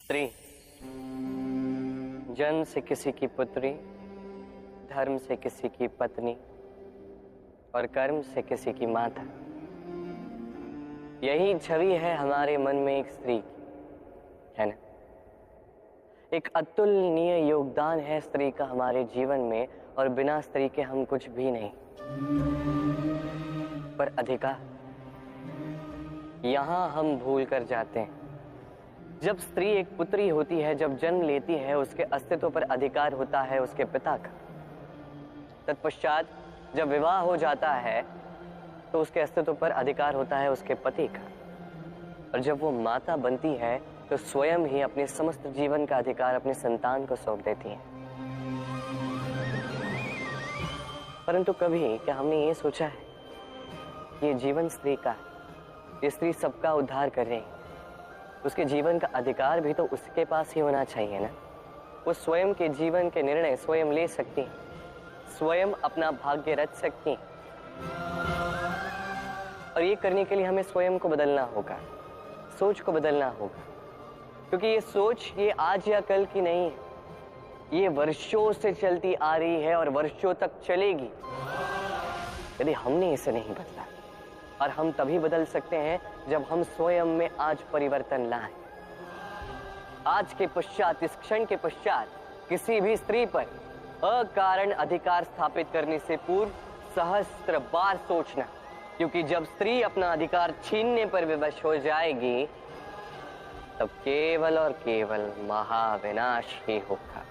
स्त्री जन्म से किसी की पुत्री, धर्म से किसी की पत्नी और कर्म से किसी की माता। यही छवि है हमारे मन में एक स्त्री की, है ना? एक अतुलनीय योगदान है स्त्री का हमारे जीवन में, और बिना स्त्री के हम कुछ भी नहीं। पर अधिकार, यहां हम भूल कर जाते हैं। जब स्त्री एक पुत्री होती है, जब जन्म लेती है, उसके अस्तित्व पर अधिकार होता है उसके पिता का। तत्पश्चात जब विवाह हो जाता है तो उसके अस्तित्व पर अधिकार होता है उसके पति का। और जब वो माता बनती है तो स्वयं ही अपने समस्त जीवन का अधिकार अपने संतान को सौंप देती है। परंतु कभी क्या हमने ये सोचा है कि ये जीवन स्त्री का है, ये स्त्री सबका उद्धार कर रही है, उसके जीवन का अधिकार भी तो उसके पास ही होना चाहिए ना। वो स्वयं के जीवन के निर्णय स्वयं ले सकती है, स्वयं अपना भाग्य रच सकती है। और ये करने के लिए हमें स्वयं को बदलना होगा, सोच को बदलना होगा, क्योंकि ये सोच ये आज या कल की नहीं है, ये वर्षों से चलती आ रही है और वर्षों तक चलेगी यदि हमने इसे नहीं बदला। और हम तभी बदल सकते हैं जब हम स्वयं में आज परिवर्तन लाएं। आज के पश्चात, इस क्षण के पश्चात किसी भी स्त्री पर अकारण अधिकार स्थापित करने से पूर्व सहस्त्र बार सोचना, क्योंकि जब स्त्री अपना अधिकार छीनने पर विवश हो जाएगी तब केवल और केवल महाविनाश ही होगा।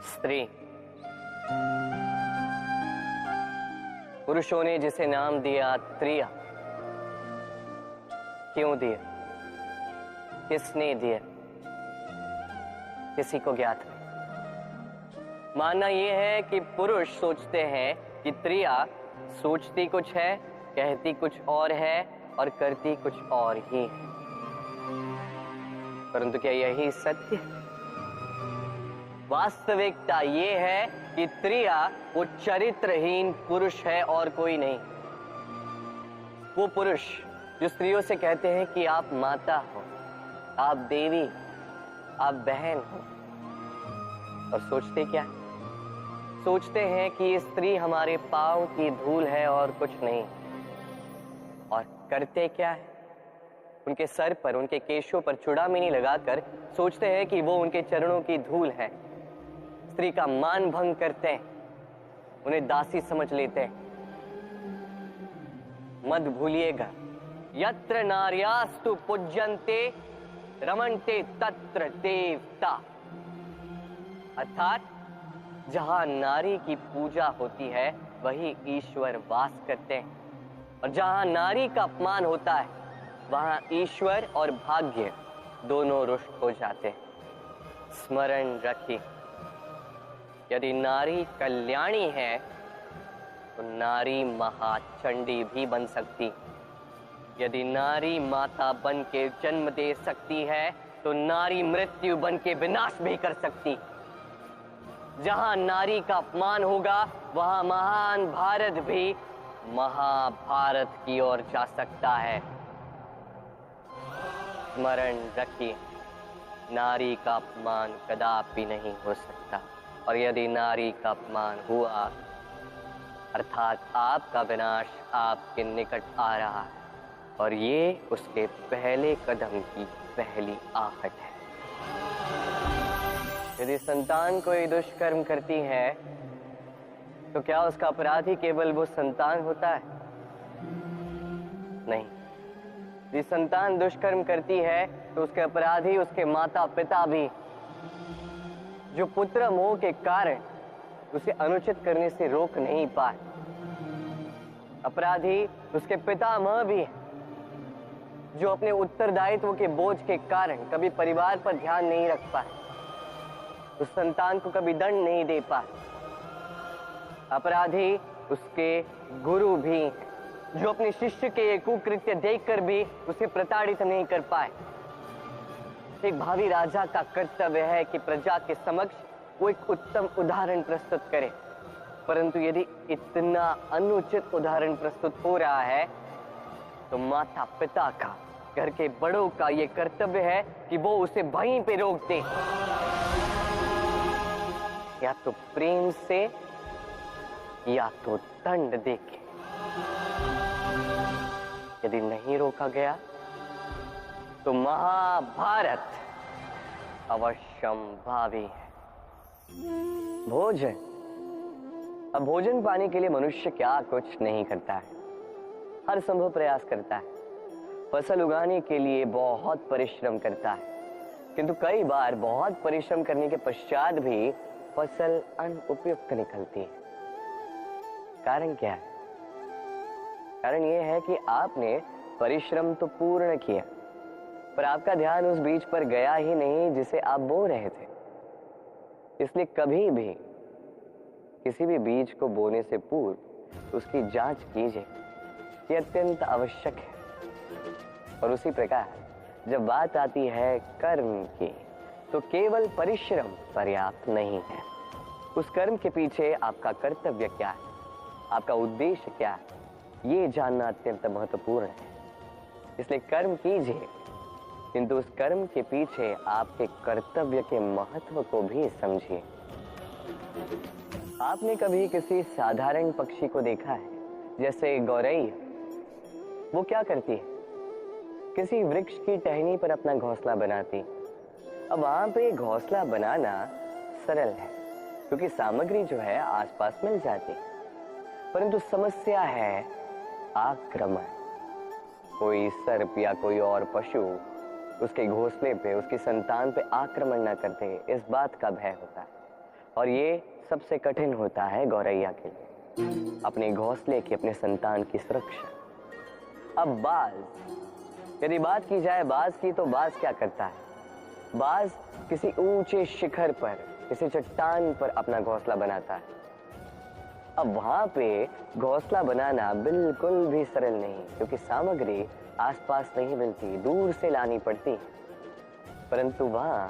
स्त्री, पुरुषों ने जिसे नाम दिया त्रिया, क्यों दिया, किसने दिया, किसी को ज्ञात नहीं। मानना यह है कि पुरुष सोचते हैं कि त्रिया सोचती कुछ है, कहती कुछ और है और करती कुछ और ही है। परंतु क्या यही सत्य है? वास्तविकता ये है कि त्रिया वो चरित्रहीन पुरुष है और कोई नहीं। वो पुरुष जो स्त्रियों से कहते हैं कि आप माता हो, आप देवी, आप बहन हो, और सोचते क्या? सोचते हैं कि ये स्त्री हमारे पांव की धूल है और कुछ नहीं। और करते क्या है? उनके सर पर, उनके केशों पर चूड़ामणि लगाकर सोचते हैं कि वो उनके चरणों की धूल है। स्त्री का मान भंग करते हैं, उन्हें दासी समझ लेते हैं। मत भूलिएगा, यत्र नार्यास्तु पूज्यन्ते रमन्ते तत्र देवता। अर्थात जहां नारी की पूजा होती है वही ईश्वर वास करते हैं, और जहां नारी का अपमान होता है वहां ईश्वर और भाग्य दोनों रुष्ट हो जाते हैं। स्मरण रखिए, यदि नारी कल्याणी है तो नारी महाचंडी भी बन सकती। यदि नारी माता बन के जन्म दे सकती है तो नारी मृत्यु बन के विनाश भी कर सकती। जहां नारी का अपमान होगा वहां महान भारत भी महाभारत की ओर जा सकता है। स्मरण रखिए, नारी का अपमान कदापि नहीं हो सकता, और यदि नारी का अपमान हुआ अर्थात आपका विनाश आपके निकट आ रहा है, और ये उसके पहले कदम की पहली आहट है। यदि संतान कोई दुष्कर्म करती है तो क्या उसका अपराधी केवल वो संतान होता है? नहीं। यदि संतान दुष्कर्म करती है तो उसके अपराधी उसके माता पिता भी, जो पुत्र मोह के कारण उसे अनुचित करने से रोक नहीं पाए। अपराधी उसके पितामह भी है, जो अपने उत्तरदायित्व के बोझ के कारण कभी परिवार पर ध्यान नहीं रख पाए, उस संतान को कभी दंड नहीं दे पाए। अपराधी उसके गुरु भी, जो अपने शिष्य के ये कुकृत्य देखकर भी उसे प्रताड़ित नहीं कर पाए। एक भावी राजा का कर्तव्य है कि प्रजा के समक्ष वो एक उत्तम उदाहरण प्रस्तुत करे, परंतु यदि इतना अनुचित उदाहरण प्रस्तुत हो रहा है तो माता पिता का, घर के बड़ों का यह कर्तव्य है कि वो उसे वहीं पे रोक दें, या तो प्रेम से या तो दंड देके। यदि नहीं रोका गया तो महाभारत अवश्यंभावी है। भोजन, अब भोजन पाने के लिए मनुष्य क्या कुछ नहीं करता है, हर संभव प्रयास करता है। फसल उगाने के लिए बहुत परिश्रम करता है, किंतु कई बार बहुत परिश्रम करने के पश्चात भी फसल अनुपयुक्त निकलती है। कारण क्या है? कारण यह है कि आपने परिश्रम तो पूर्ण किया, पर आपका ध्यान उस बीज पर गया ही नहीं जिसे आप बो रहे थे। इसलिए कभी भी किसी भी बीज को बोने से पूर्व उसकी जांच कीजिए, यह अत्यंत आवश्यक है। और उसी प्रकार जब बात आती है कर्म की, तो केवल परिश्रम पर्याप्त नहीं है। उस कर्म के पीछे आपका कर्तव्य क्या है, आपका उद्देश्य क्या है, ये जानना अत्यंत महत्वपूर्ण है। इसलिए कर्म कीजिए, किंतु उस कर्म के पीछे आपके कर्तव्य के महत्व को भी समझिए। आपने कभी किसी साधारण पक्षी को देखा है, जैसे गौरैया? वो क्या करती है? किसी वृक्ष की टहनी पर अपना घोंसला बनाती। अब वहां पे घोंसला बनाना सरल है, क्योंकि सामग्री जो है आसपास मिल जाती, परंतु समस्या है आक्रमण। कोई सर्प या कोई और पशु उसके घोंसले पे, उसकी संतान पे आक्रमण न करते, इस बात का भय होता है। और ये सबसे कठिन होता है गौरैया के लिए, अपने घोंसले की, अपने संतान की सुरक्षा। अब बाज, यदि बात की जाए बाज की, तो बाज क्या करता है? बाज किसी ऊंचे शिखर पर, किसी चट्टान पर अपना घोंसला बनाता है। अब वहां पे घोंसला बनाना बिल्कुल भी सरल नहीं, क्योंकि सामग्री आसपास नहीं मिलती, दूर से लानी पड़ती है। परंतु वहां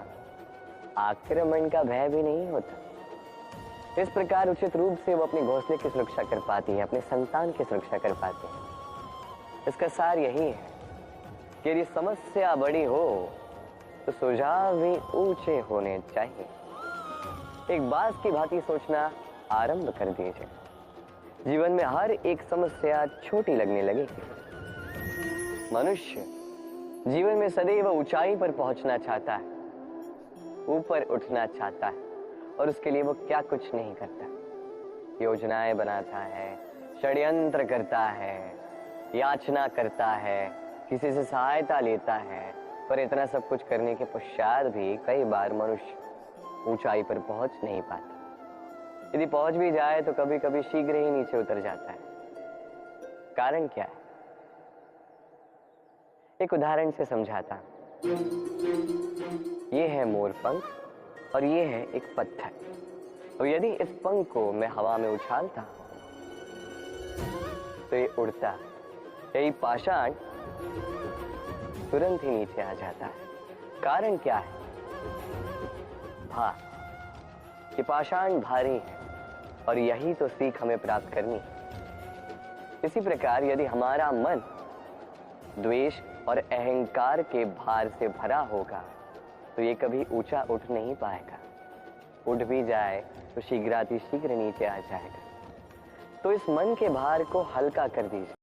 आक्रमण का भय भी नहीं होता। इस प्रकार उचित रूप से वो अपने घोंसले की सुरक्षा कर पाती है, अपने संतान की सुरक्षा कर पाती है। इसका सार यही है कि यदि समस्या बड़ी हो तो सुझाव भी ऊंचे होने चाहिए। एक बाज की भांति सोचना आरंभ कर दीजिए। जीवन में हर एक समस्या छोटी लगने लगेगी। मनुष्य जीवन में सदैव ऊंचाई पर पहुंचना चाहता है, ऊपर उठना चाहता है, और उसके लिए वो क्या कुछ नहीं करता। योजनाएं बनाता है, षड्यंत्र करता है, याचना करता है, किसी से सहायता लेता है, पर इतना सब कुछ करने के पश्चात भी कई बार मनुष्य ऊंचाई पर पहुंच नहीं पाता। यदि पहुंच भी जाए तो कभी कभी शीघ्र ही नीचे उतर जाता है। कारण क्या है? एक उदाहरण से समझाता हूं। ये है मोर पंख और ये है एक पत्थर। और यदि इस पंख को मैं हवा में उछालता तो ये उड़ता है, यही पाषाण तुरंत ही नीचे आ जाता है। कारण क्या है? भार। ये पाषाण भारी है, और यही तो सीख हमें प्राप्त करनी है। इसी प्रकार यदि हमारा मन द्वेष और अहंकार के भार से भरा होगा तो ये कभी ऊंचा उठ नहीं पाएगा। उठ भी जाए तो शीघ्रातिशीघ्र नीचे आ जाएगा। तो इस मन के भार को हल्का कर दीजिए।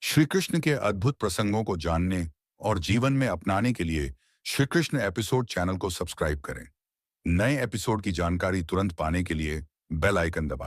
श्री कृष्ण के अद्भुत प्रसंगों को जानने और जीवन में अपनाने के लिए श्री कृष्ण एपिसोड चैनल को सब्सक्राइब करें। नए एपिसोड की जानकारी तुरंत पाने के लिए बेल आइकन दबाएं।